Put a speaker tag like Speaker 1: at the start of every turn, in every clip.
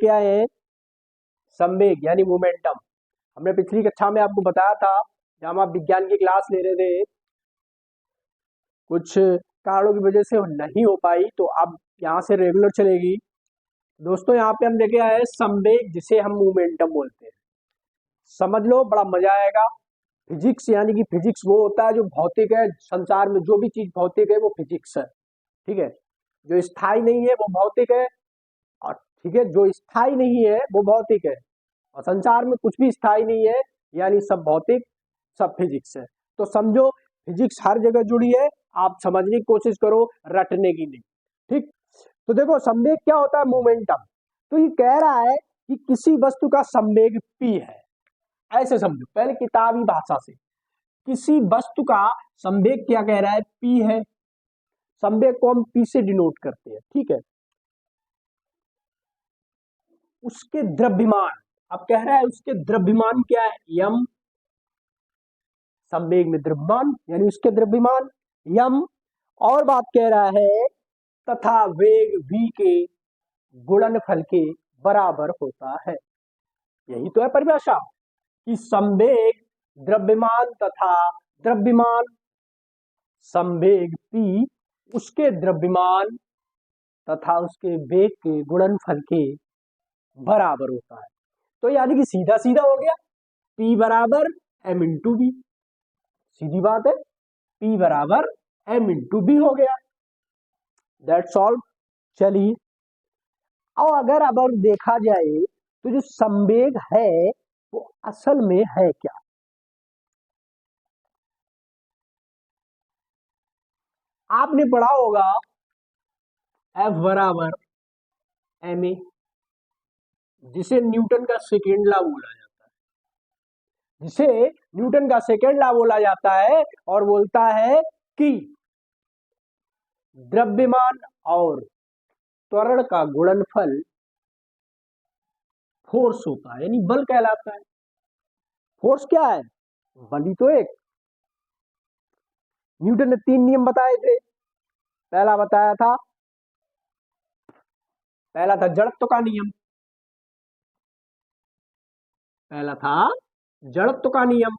Speaker 1: लेके आए हैं संवेग यानी मोमेंटम। हमने पिछली कक्षा में आपको बताया था, जब हम आप विज्ञान की क्लास ले रहे थे, कुछ कारणों की वजह से नहीं हो पाई, तो अब यहाँ से रेगुलर चलेगी। दोस्तों यहाँ पे हम लेके आए हैं संवेग, जिसे हम मोमेंटम बोलते हैं। समझ लो, बड़ा मजा आएगा। फिजिक्स यानी कि फिजिक्स वो होता है जो भौतिक है, संसार में जो भी चीज भौतिक है वो फिजिक्स है, ठीक है। जो स्थायी नहीं है वो भौतिक है, और ठीक है, जो स्थायी नहीं है वो भौतिक है, और संसार में कुछ भी स्थायी नहीं है, यानी सब भौतिक, सब फिजिक्स है। तो समझो, फिजिक्स हर जगह जुड़ी है, आप समझने की कोशिश करो, रटने की नहीं, ठीक। तो देखो संवेग क्या होता है, मोमेंटम। तो ये कह रहा है कि किसी वस्तु का संवेग p है, ऐसे समझो पहले किताबी भाषा से। किसी वस्तु का संवेग क्या कह रहा है, p है। संवेग को हम p से डिनोट करते हैं, ठीक है। उसके द्रव्यमान, अब कह रहा है उसके द्रव्यमान क्या है, यम। संवेग में द्रव्यमान यानी उसके द्रव्यमान यम। और बात कह रहा है तथा वेग v के गुणनफल के बराबर होता है। यही तो है परिभाषा, कि संवेग द्रव्यमान तथा द्रव्यमान, संवेग p उसके द्रव्यमान तथा उसके वेग के गुणनफल के बराबर होता है। तो यानी कि सीधा सीधा हो गया, p बराबर m इंटू बी। सीधी बात है, p बराबर m इंटू बी हो गया, दैट्स ऑल। चलिए, और अगर देखा जाए तो जो संवेग है वो असल में है क्या। आपने पढ़ा होगा F बराबर ma, जिसे न्यूटन का सेकेंड लॉ बोला जाता है, जिसे न्यूटन का सेकेंड लॉ बोला जाता है, और बोलता है कि द्रव्यमान और त्वरण का गुणनफल फोर्स होता है, यानी बल कहलाता है। फोर्स क्या है, बल ही तो एक। न्यूटन ने 3 नियम बताए थे। पहला बताया था, पहला था जड़त्व का नियम, पहला था जड़त्व का नियम।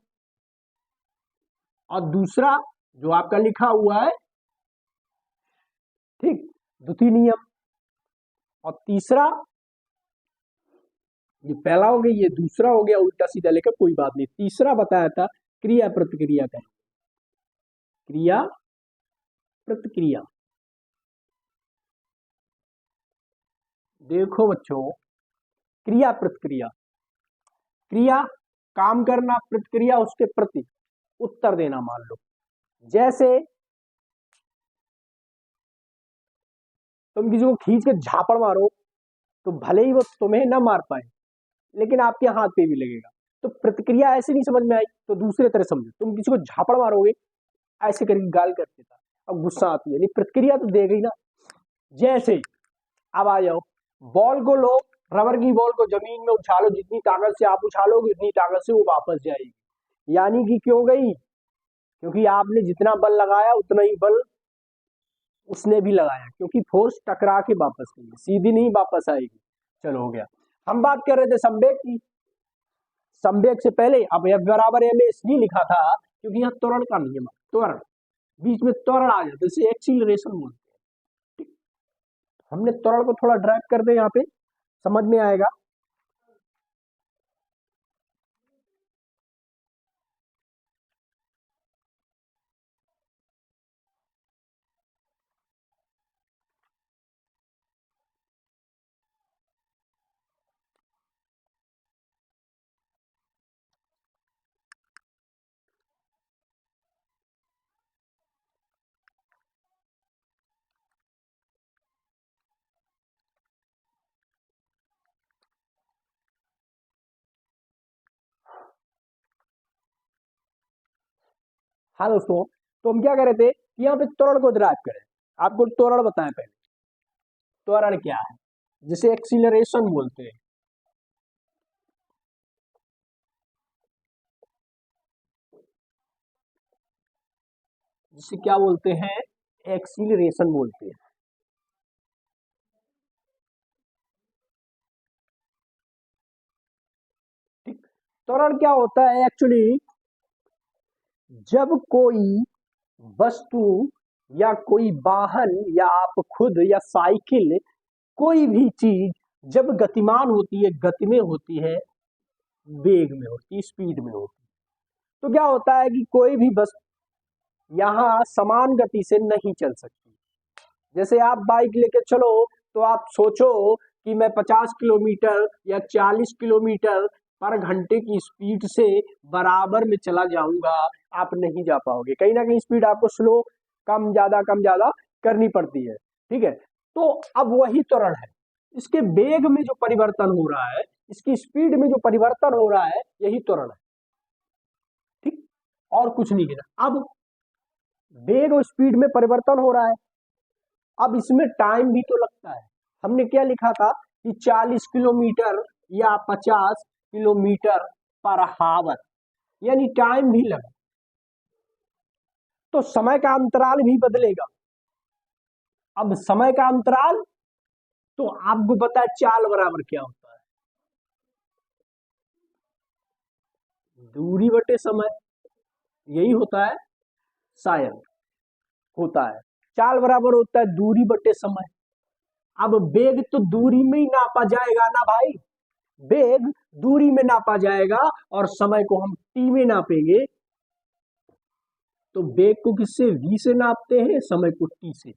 Speaker 1: और दूसरा जो आपका लिखा हुआ है, ठीक, द्वितीय नियम। और तीसरा, ये पहला हो गया, ये दूसरा हो गया, उल्टा सीधा लेकर कोई बात नहीं। तीसरा बताया था क्रिया प्रतिक्रिया का, क्रिया प्रतिक्रिया। देखो बच्चों, क्रिया प्रतिक्रिया, क्रिया काम करना, प्रतिक्रिया उसके प्रति उत्तर देना। मान लो जैसे तुम किसी को खींच के झापड़ मारो, तो भले ही वो तुम्हें ना मार पाए, लेकिन आपके हाथ पे भी लगेगा। तो प्रतिक्रिया ऐसे नहीं समझ में आई, तो दूसरे तरह समझो। तुम किसी को झापड़ मारोगे, ऐसे करके गाल कर देता, अब गुस्सा आती है, नहीं प्रतिक्रिया तो देगा ही ना। जैसे अब आ जाओ, बॉल को लो, रबर की बॉल को जमीन में उछालो, जितनी ताकत से आप उछालोगे उतनी ताकत से वो वापस जाएगी। यानी कि क्यों गई, क्योंकि आपने जितना बल लगाया उतना ही बल उसने भी लगाया, क्योंकि फोर्स टकरा के वापस गई, सीधी नहीं वापस आएगी। चलो हो गया। हम बात कर रहे थे संवेग की। संवेग से पहले अब F बराबर ma इसलिए लिखा था क्योंकि यहाँ त्वरण का नियम है, त्वरण, बीच में त्वरण आ जाता है, इसे एक्सीलरेशन बोलते हैं। हमने त्वरण को थोड़ा ड्राइव कर दे, यहाँ पे समझ में आएगा। हाँ दोस्तों, तो हम क्या कर रहे थे कि यहाँ पे त्वरण को ड्राइव करें। आपको त्वरण बताएं पहले, त्वरण क्या है, जिसे एक्सीलरेशन बोलते हैं। जिसे क्या बोलते हैं, एक्सीलरेशन बोलते हैं। त्वरण क्या होता है एक्चुअली, जब कोई वस्तु या कोई वाहन या आप खुद या साइकिल, कोई भी चीज जब गतिमान होती है, गति में होती है, वेग में होती है, स्पीड में होती है, तो क्या होता है कि कोई भी वस्तु यहाँ समान गति से नहीं चल सकती। जैसे आप बाइक लेके चलो तो आप सोचो कि मैं 50 किलोमीटर या 40 किलोमीटर पर घंटे की स्पीड से बराबर में चला जाऊंगा, आप नहीं जा पाओगे। कहीं ना कहीं स्पीड आपको स्लो, कम ज्यादा करनी पड़ती है। ठीक है, तो अब वही त्वरण है, इसके वेग में जो परिवर्तन हो रहा है, इसकी स्पीड में जो परिवर्तन हो रहा है, यही त्वरण है। ठीक, और कुछ नहीं है। अब वेग और स्पीड में परिवर्तन हो रहा है, अब इसमें टाइम भी तो लगता है। हमने क्या लिखा था कि 40 किलोमीटर या 50 किलोमीटर पर हावर, यानी टाइम भी लगा, तो समय का अंतराल भी बदलेगा। अब समय का अंतराल तो आपको पता है चाल बराबर क्या होता है, दूरी बटे समय, यही होता है, शायद होता है। चाल बराबर होता है दूरी बटे समय। अब वेग तो दूरी में ही नापा जाएगा ना भाई, वेग दूरी में नापा जाएगा और समय को हम टी में नापेंगे। तो वेग को किससे, v से नापते हैं, समय को t से।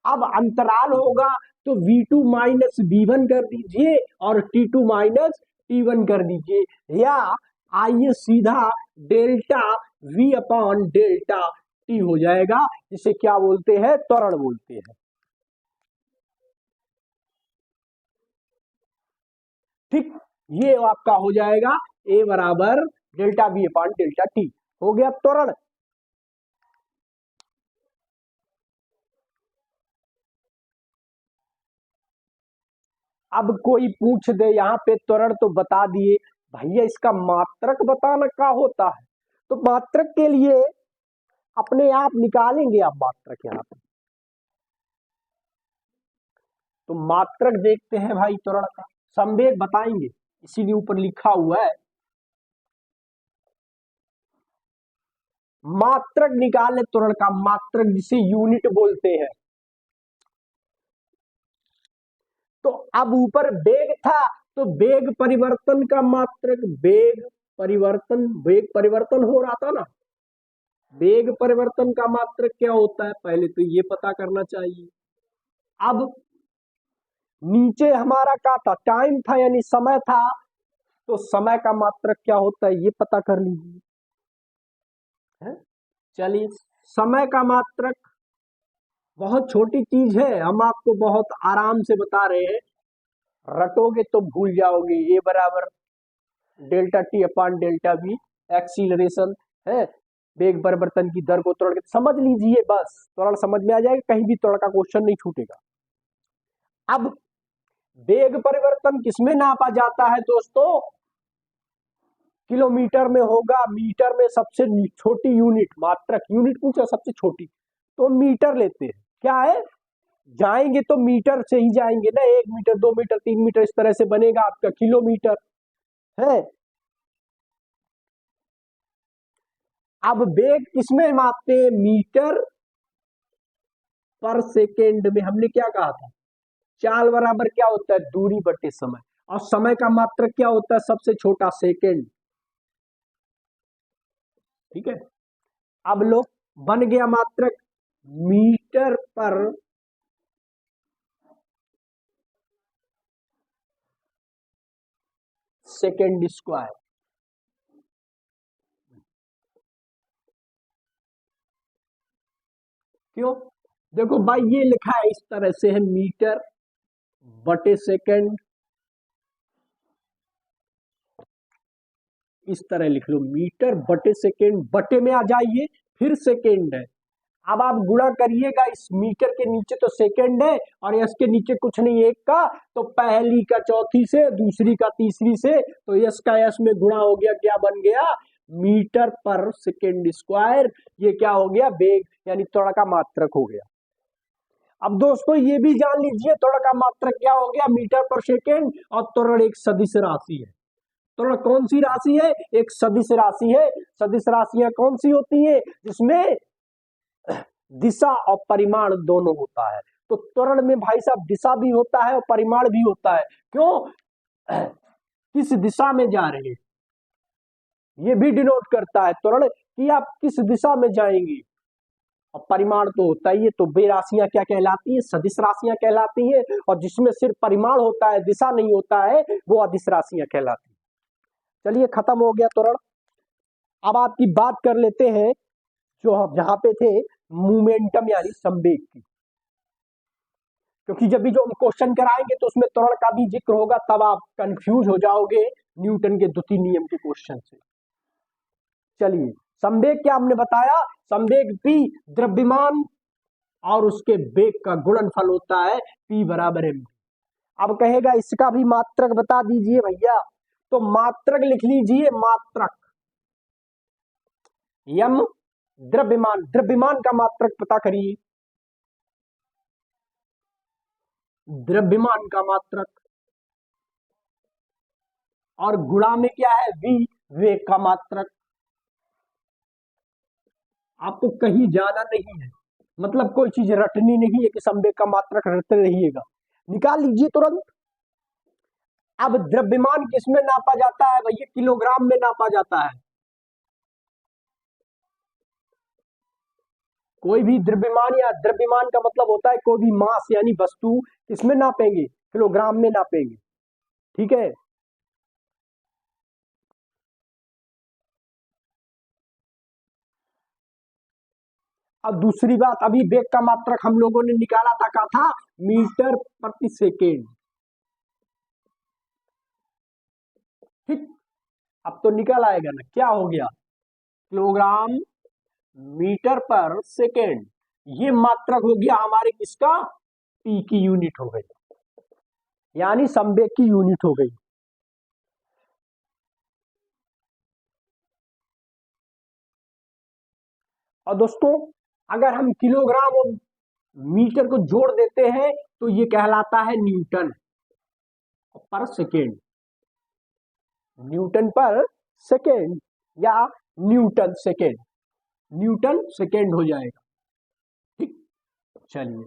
Speaker 1: अब अंतराल होगा तो v2 माइनस v1 कर दीजिए और t2 माइनस t1 कर दीजिए, या आइए सीधा delta v upon delta t हो जाएगा, जिसे क्या बोलते हैं, त्वरण बोलते हैं। ठीक, ये आपका हो जाएगा a बराबर delta v upon delta t, हो गया त्वरण। अब कोई पूछ दे यहाँ पे त्वरण तो बता दिए, भैया इसका मात्रक बताना क्या होता है, तो मात्रक के लिए अपने आप निकालेंगे आप मात्रक यहाँ पे। तो मात्रक देखते हैं भाई त्वरण का, संवेग बताएंगे, इसीलिए ऊपर लिखा हुआ है मात्रक निकाले त्वरण का, मात्रक जिसे यूनिट बोलते हैं। तो अब ऊपर वेग था, तो वेग परिवर्तन का मात्रक, वेग परिवर्तन हो रहा था ना, वेग परिवर्तन का मात्रक क्या होता है, पहले तो ये पता करना चाहिए। अब नीचे हमारा क्या था, टाइम था यानी समय था, तो समय का मात्रक क्या होता है ये पता कर लीजिए। चलिए, समय का मात्रक बहुत छोटी चीज है, हम आपको बहुत आराम से बता रहे हैं, रटोगे तो भूल जाओगे। ए बराबर delta T upon delta we, acceleration है, वेग परिवर्तन की दर को त्वरण समझ लीजिए, बस त्वरण समझ में आ जाएगा, कहीं भी त्वरण का क्वेश्चन नहीं छूटेगा। अब वेग परिवर्तन किसमें नापा जाता है दोस्तों, किलोमीटर में होगा, मीटर में सबसे छोटी यूनिट, मात्रक यूनिट पूछा सबसे छोटी, तो मीटर लेते हैं। क्या है, जाएंगे तो मीटर से ही जाएंगे ना, 1 मीटर 2 मीटर 3 मीटर इस तरह से बनेगा आपका किलोमीटर है। अब वेग किसमें मापते हैं, मीटर पर सेकेंड में। हमने क्या कहा था, चाल बराबर क्या होता है, दूरी बटे समय, और समय का मात्रक क्या होता है, सबसे छोटा सेकेंड। ठीक है, अब लोग बन गया मात्रक मीटर पर सेकेंड स्क्वायर। क्यों, देखो भाई ये लिखा है इस तरह से है, मीटर बटे सेकेंड, इस तरह लिख लो, मीटर बटे सेकेंड, बटे में आ जाइए, फिर सेकेंड है। अब आप गुणा करिएगा, इस मीटर के नीचे तो सेकेंड है और यस के नीचे कुछ नहीं, एक का, तो पहली का चौथी से, दूसरी का तीसरी से, तो यस का यस में गुणा हो गया, क्या बन गया, मीटर पर सेकेंड स्क्वायर। ये क्या हो गया, वेग यानी त्वरण का मात्रक हो गया। अब दोस्तों ये भी जान लीजिए त्वरण का मात्रक क्या हो गया, मीटर पर सेकेंड, और त्वरण एक सदिश राशि है। त्वरण कौन सी राशि है? एक सदिश राशि है। सदिश राशियां कौन सी होती हैं? जिसमें दिशा और परिमाण दोनों होता है। तो त्वरण में भाई साहब दिशा भी होता है और परिमाण भी होता है। क्यों? किस दिशा में जा रहे हैं, ये भी डिनोट करता है त्वरण कि आप किस दिशा में जाएंगे। और परिमाण तो होता ही है। तो वे राशियां क्या कहलाती हैं? सदिश राशियां कहलाती हैं। और जिसमें सिर्फ परिमाण होता है, दिशा नहीं होता है, वो अदिश राशियां कहलाती हैं। चलिए, खत्म हो गया त्वरण। अब आपकी बात कर लेते हैं जो हम जहां पे थे, मोमेंटम यानी संवेग की। क्योंकि जब भी जो हम क्वेश्चन कराएंगे तो उसमें त्वरण का भी जिक्र होगा, तब आप कंफ्यूज हो जाओगे न्यूटन के द्वितीय नियम के क्वेश्चन से। चलिए, संवेग क्या हमने बताया? संवेग p द्रव्यमान और उसके वेग का गुणनफल होता है, p बराबर m। अब कहेगा इसका भी मात्रक बता दीजिए भैया। तो मात्रक लिख लीजिए, मात्रक m द्रव्यमान, द्रव्यमान का मात्रक पता करिए, द्रव्यमान का मात्रक। और गुणा में क्या है? v, वेग का मात्रक। आपको कहीं जाना नहीं है, मतलब कोई चीज रटनी नहीं है कि संवेग का मात्रक रटते रहिएगा, निकाल लीजिए तुरंत। अब द्रव्यमान किसमें नापा जाता है भैया? किलोग्राम में नापा जाता है। कोई भी द्रव्यमान, या द्रव्यमान का मतलब होता है कोई भी मास यानी वस्तु, किसमें नापेंगे? किलोग्राम में नापेंगे। ठीक है। अब दूसरी बात, अभी वेग का मात्रक हम लोगों ने निकाला था, क्या था? मीटर प्रति सेकेंड। ठीक, अब तो निकल आएगा ना, क्या हो गया? किलोग्राम मीटर पर सेकेंड। ये मात्रक हो गया हमारे किसका? पी की यूनिट हो गई, यानी संवेग की यूनिट हो गई। और दोस्तों, अगर हम किलोग्राम और मीटर को जोड़ देते हैं तो ये कहलाता है न्यूटन पर सेकेंड। न्यूटन पर सेकेंड या न्यूटन सेकेंड, न्यूटन सेकेंड हो जाएगा। ठीक, चलिए।